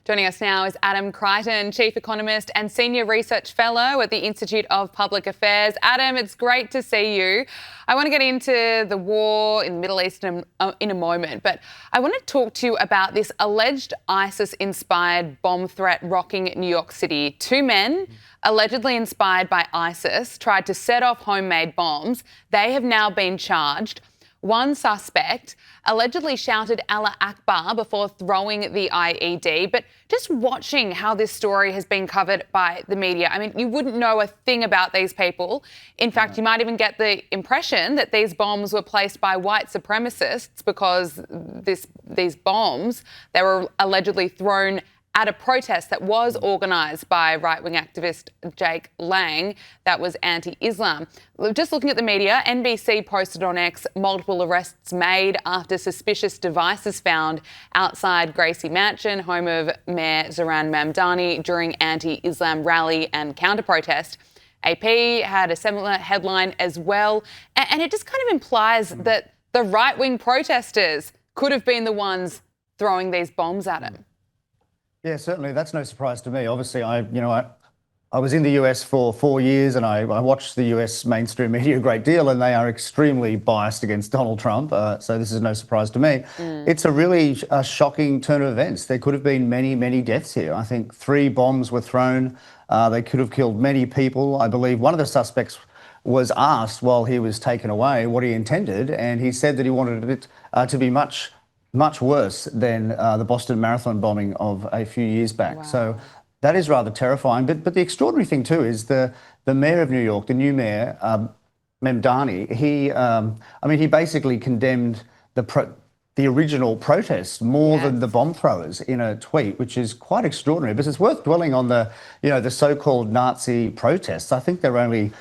Joining us now is Adam Creighton, Chief Economist and Senior Research Fellow at the Institute of Public Affairs. Adam, it's great to see you. I want to get into the war in the Middle East in a moment, but I want to talk to you about this alleged ISIS-inspired bomb threat rocking New York City. Two men, allegedly inspired by ISIS, tried to set off homemade bombs. They have now been charged. One suspect allegedly shouted Allah Akbar before throwing the IED. But just watching how this story has been covered by the media, I mean, you wouldn't know a thing about these people. In fact, you might even get the impression that these bombs were placed by white supremacists because these bombs, they were allegedly thrown at a protest that was organised by right-wing activist Jake Lang that was anti-Islam. Just looking at the media, NBC posted on X multiple arrests made after suspicious devices found outside Gracie Mansion, home of Mayor Zoran Mamdani, during anti-Islam rally and counter-protest. AP had a similar headline as well, and it just kind of implies that the right-wing protesters could have been the ones throwing these bombs at him. Yeah, certainly. That's no surprise to me. Obviously, I was in the US for 4 years and I watched the US mainstream media a great deal, and they are extremely biased against Donald Trump. So this is no surprise to me. It's a really shocking turn of events. There could have been many, many deaths here. I think 3 bombs were thrown. They could have killed many people. I believe one of the suspects was asked while he was taken away what he intended, and he said that he wanted it to be much worse than the Boston Marathon bombing of a few years back. Wow. So that is rather terrifying. But the extraordinary thing too is the mayor of New York, the new mayor, Mamdani, he basically condemned the original protest more than the bomb throwers in a tweet, which is quite extraordinary. But it's worth dwelling on the so-called Nazi protests. I think there are only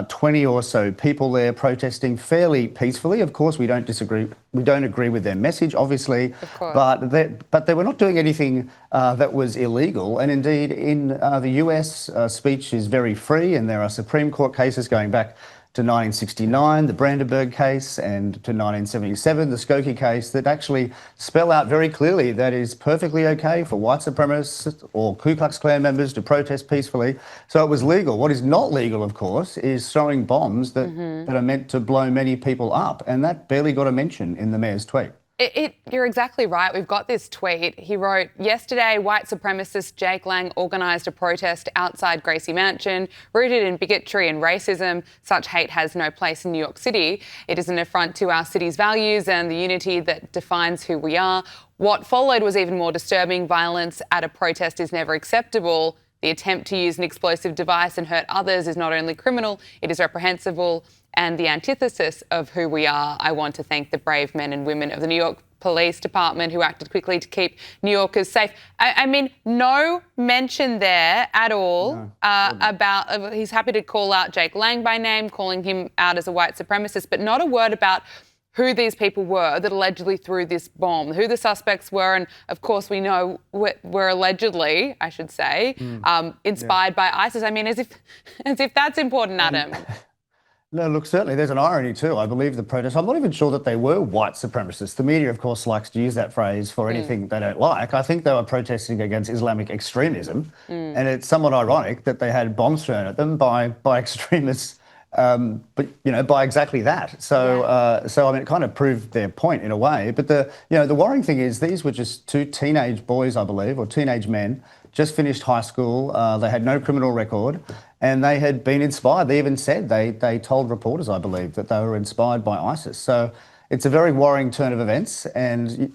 20 or so people there protesting fairly peacefully. Of course, we don't disagree. We don't agree with their message, obviously, but they were not doing anything that was illegal. And indeed, in the US, speech is very free, and there are Supreme Court cases going back to 1969, the Brandenburg case, and to 1977, the Skokie case, that actually spell out very clearly that it is perfectly okay for white supremacists or Ku Klux Klan members to protest peacefully. So it was legal. What is not legal, of course, is throwing bombs that are meant to blow many people up, and that barely got a mention in the mayor's tweet. You're exactly right. We've got this tweet. He wrote, "Yesterday, white supremacist Jake Lang organised a protest outside Gracie Mansion, rooted in bigotry and racism. Such hate has no place in New York City. It is an affront to our city's values and the unity that defines who we are. What followed was even more disturbing. Violence at a protest is never acceptable. The attempt to use an explosive device and hurt others is not only criminal, it is reprehensible and the antithesis of who we are. I want to thank the brave men and women of the New York Police Department who acted quickly to keep New Yorkers safe." I mean, no mention there at all about, he's happy to call out Jake Lang by name, calling him out as a white supremacist, but not a word about who these people were that allegedly threw this bomb, who the suspects were, and of course we know were allegedly, I should say, inspired by ISIS. I mean, as if that's important, Adam. No, look, certainly there's an irony too. I believe the protests, I'm not even sure that they were white supremacists. The media, of course, likes to use that phrase for anything they don't like. I think they were protesting against Islamic extremism, and it's somewhat ironic that they had bombs thrown at them by extremists, but by exactly that. So I mean, it kind of proved their point in a way. But the worrying thing is these were just 2 teenage boys, I believe, or teenage men, just finished high school. They had no criminal record, and they had been inspired. They even said, they told reporters, I believe, that they were inspired by ISIS. So it's a very worrying turn of events, and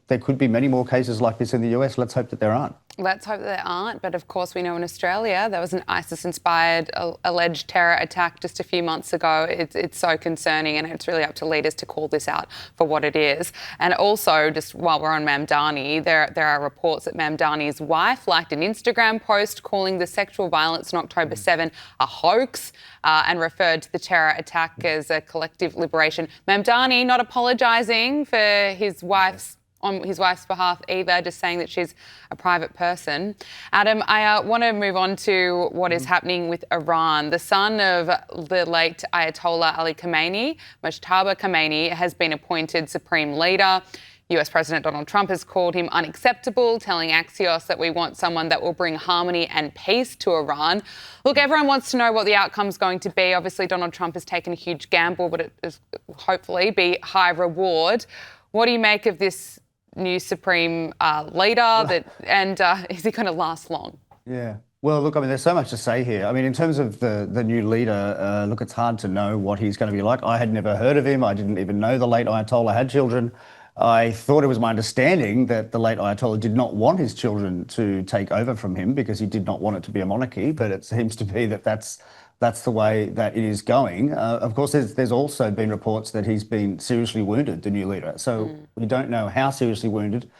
there could be many more cases like this in the US. Let's hope that there aren't. Let's hope that there aren't. But of course, we know in Australia there was an ISIS-inspired alleged terror attack just a few months ago. It's so concerning, and it's really up to leaders to call this out for what it is. And also, just while we're on Mamdani, there are reports that Mamdani's wife liked an Instagram post calling the sexual violence on October 7 a hoax and referred to the terror attack as a collective liberation. Mamdani not apologising for his wife's on his wife's behalf either, just saying that she's a private person. Adam, I want to move on to what is happening with Iran. The son of the late Ayatollah Ali Khamenei, Mojtaba Khamenei, has been appointed supreme leader. US President Donald Trump has called him unacceptable, telling Axios that we want someone that will bring harmony and peace to Iran. Look, everyone wants to know what the outcome's going to be. Obviously, Donald Trump has taken a huge gamble, but it is hopefully be high reward. What do you make of this new supreme leader? And is he going to last long? Yeah. Well, look, I mean, there's so much to say here. I mean, in terms of the new leader, look, it's hard to know what he's going to be like. I had never heard of him. I didn't even know the late Ayatollah had children. I thought it was my understanding that the late Ayatollah did not want his children to take over from him because he did not want it to be a monarchy, but it seems to be that that's the way that it is going. Of course, there's also been reports that he's been seriously wounded, the new leader. So we don't know how seriously wounded.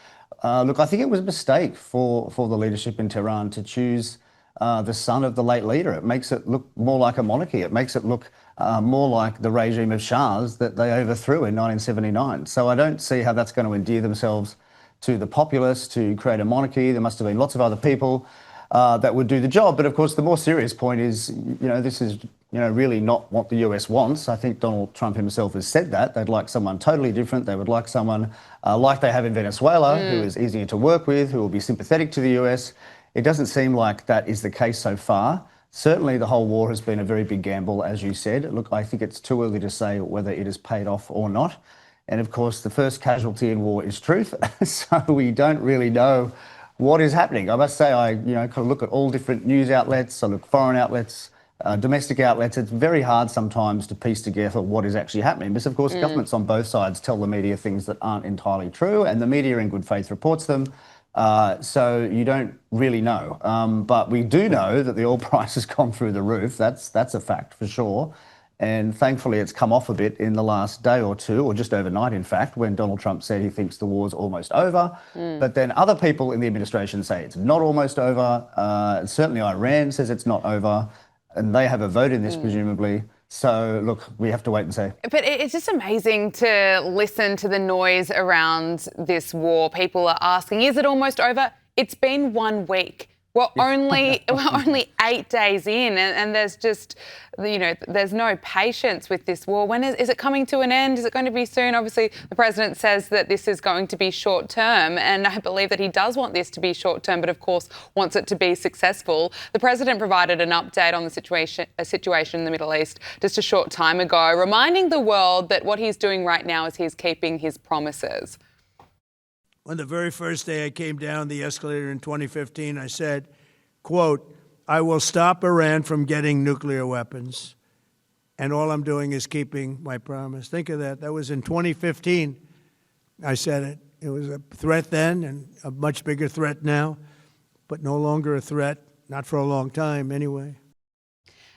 Look, I think it was a mistake for the leadership in Tehran to choose the son of the late leader. It makes it look more like a monarchy. It makes it look more like the regime of Shahs that they overthrew in 1979. So I don't see how that's going to endear themselves to the populace, to create a monarchy. There must have been lots of other people that would do the job. But of course, the more serious point is, this is, really not what the US wants. I think Donald Trump himself has said that. They'd like someone totally different. They would like someone like they have in Venezuela, who is easier to work with, who will be sympathetic to the US. It doesn't seem like that is the case so far. Certainly, the whole war has been a very big gamble, as you said. Look, I think it's too early to say whether it has paid off or not. And of course, the first casualty in war is truth. So we don't really know what is happening. I must say, I kind of look at all different news outlets. I look foreign outlets, domestic outlets. It's very hard sometimes to piece together what is actually happening. Because of course, governments on both sides tell the media things that aren't entirely true, and the media in good faith reports them. So you don't really know. But we do know that the oil price has gone through the roof. That's a fact for sure. And thankfully, it's come off a bit in the last day or two, or just overnight, in fact, when Donald Trump said he thinks the war's almost over. But then other people in the administration say it's not almost over. Certainly Iran says it's not over. And they have a vote in this, presumably. So, look, we have to wait and see. But it's just amazing to listen to the noise around this war. People are asking, is it almost over? It's been 1 week. We're only 8 days in, and there's just, there's no patience with this war. When is it coming to an end? Is it going to be soon? Obviously, the president says that this is going to be short term, and I believe that he does want this to be short term, but of course wants it to be successful. The president provided an update on the situation in the Middle East just a short time ago, reminding the world that what he's doing right now is he's keeping his promises. On the very first day I came down the escalator in 2015, I said, quote, I will stop Iran from getting nuclear weapons, and all I'm doing is keeping my promise. Think of that. That was in 2015. I said it. It was a threat then and a much bigger threat now, but no longer a threat, not for a long time anyway.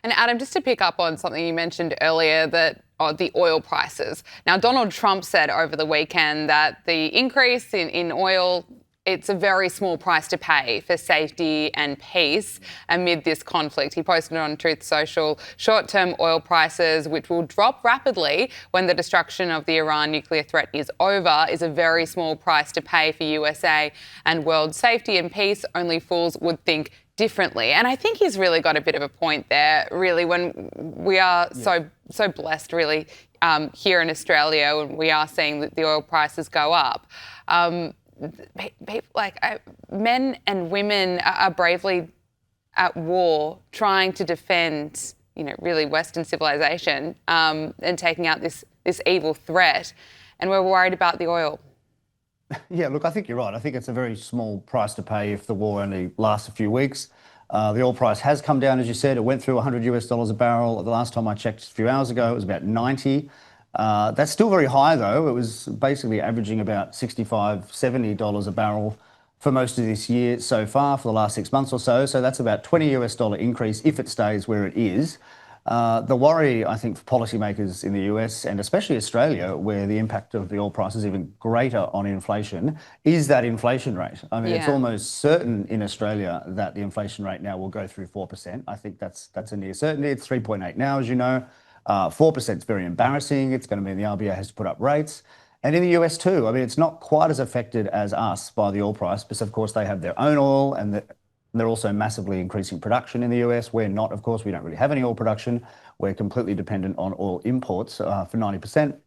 And Adam, just to pick up on something you mentioned earlier, that the oil prices. Now, Donald Trump said over the weekend that the increase in oil, it's a very small price to pay for safety and peace amid this conflict. He posted on Truth Social, short-term oil prices, which will drop rapidly when the destruction of the Iran nuclear threat is over, is a very small price to pay for USA and world safety and peace. Only fools would think differently. And I think he's really got a bit of a point there, really, when we are so blessed, really, here in Australia, when we are seeing that the oil prices go up. People, men and women are bravely at war trying to defend, really Western civilization and taking out this evil threat. And we're worried about the oil. Yeah, look, I think you're right. I think it's a very small price to pay if the war only lasts a few weeks. The oil price has come down, as you said. It went through $100 a barrel. The last time I checked a few hours ago, it was about 90. That's still very high, though. It was basically averaging about $65, $70 a barrel for most of this year so far, for the last 6 months or so. So that's about $20 increase if it stays where it is. The worry, I think, for policymakers in the US and especially Australia, where the impact of the oil price is even greater on inflation, is that inflation rate. I mean, it's almost certain in Australia that the inflation rate now will go through 4%. I think that's a near certainty. It's 3.8 now, as you know. 4% is very embarrassing. It's going to mean the RBA has to put up rates. And in the US too, I mean, it's not quite as affected as us by the oil price because, of course, they have their own oil and they're also massively increasing production in the US. We're not, of course, we don't really have any oil production. We're completely dependent on oil imports for 90%.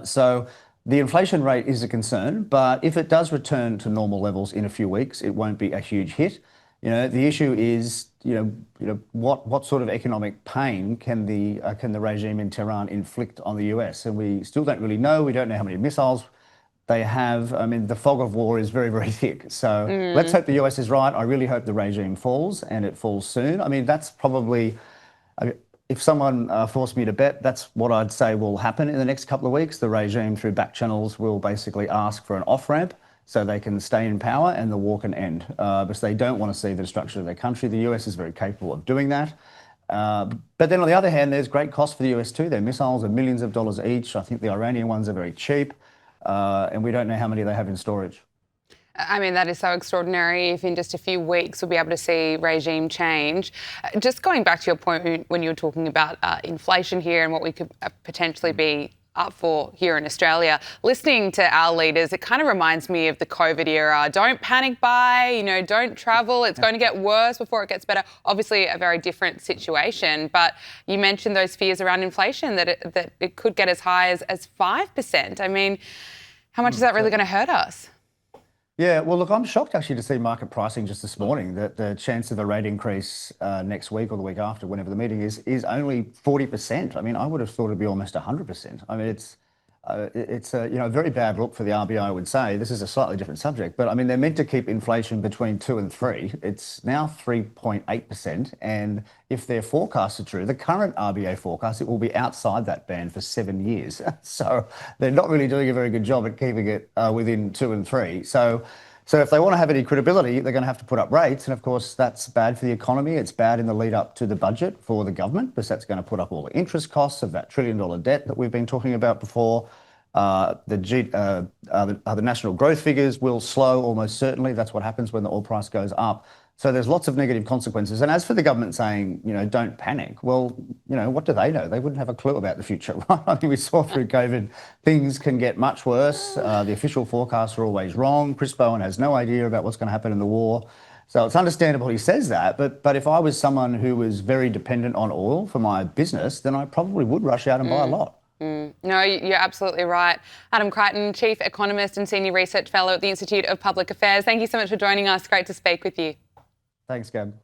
So the inflation rate is a concern, but if it does return to normal levels in a few weeks, it won't be a huge hit. The issue is, what sort of economic pain can the regime in Tehran inflict on the US? And we still don't really know. We don't know how many missiles they have. I mean, the fog of war is very, very thick. So let's hope the US is right. I really hope the regime falls, and it falls soon. I mean, that's probably, if someone forced me to bet, that's what I'd say will happen in the next couple of weeks. The regime, through back channels, will basically ask for an off-ramp so they can stay in power and the war can end, because they don't want to see the destruction of their country. The US is very capable of doing that. But then on the other hand, there's great cost for the US too. Their missiles are millions of dollars each. I think the Iranian ones are very cheap, and we don't know how many they have in storage. I mean, that is so extraordinary if in just a few weeks we'll be able to see regime change. Just going back to your point when you were talking about inflation here and what we could potentially be up for here in Australia, listening to our leaders, it kind of reminds me of the COVID era. Don't panic buy, don't travel. It's going to get worse before it gets better. Obviously, a very different situation, but you mentioned those fears around inflation, that it could get as high as 5%. I mean, how much is that really going to hurt us? Yeah, well, look, I'm shocked actually to see market pricing just this morning that the chance of a rate increase next week or the week after, whenever the meeting is only 40%. I mean, I would have thought it'd be almost 100%. I mean, it's a very bad look for the RBA, I would say. This is a slightly different subject, but I mean, they're meant to keep inflation between 2 and 3. It's now 3.8%, and if their forecasts are true, the current RBA forecast, it will be outside that band for 7 years. So they're not really doing a very good job at keeping it within 2 and 3. So if they want to have any credibility, they're going to have to put up rates. And of course, that's bad for the economy. It's bad in the lead up to the budget for the government, because that's going to put up all the interest costs of that $1 trillion debt that we've been talking about before. The national growth figures will slow almost certainly. That's what happens when the oil price goes up. So there's lots of negative consequences. And as for the government saying, don't panic, well, what do they know? They wouldn't have a clue about the future, right? I mean, we saw through COVID, things can get much worse. The official forecasts are always wrong. Chris Bowen has no idea about what's going to happen in the war. So it's understandable he says that. But if I was someone who was very dependent on oil for my business, then I probably would rush out and buy a lot. No, you're absolutely right. Adam Creighton, Chief Economist and Senior Research Fellow at the Institute of Public Affairs. Thank you so much for joining us. Great to speak with you. Thanks, Gab.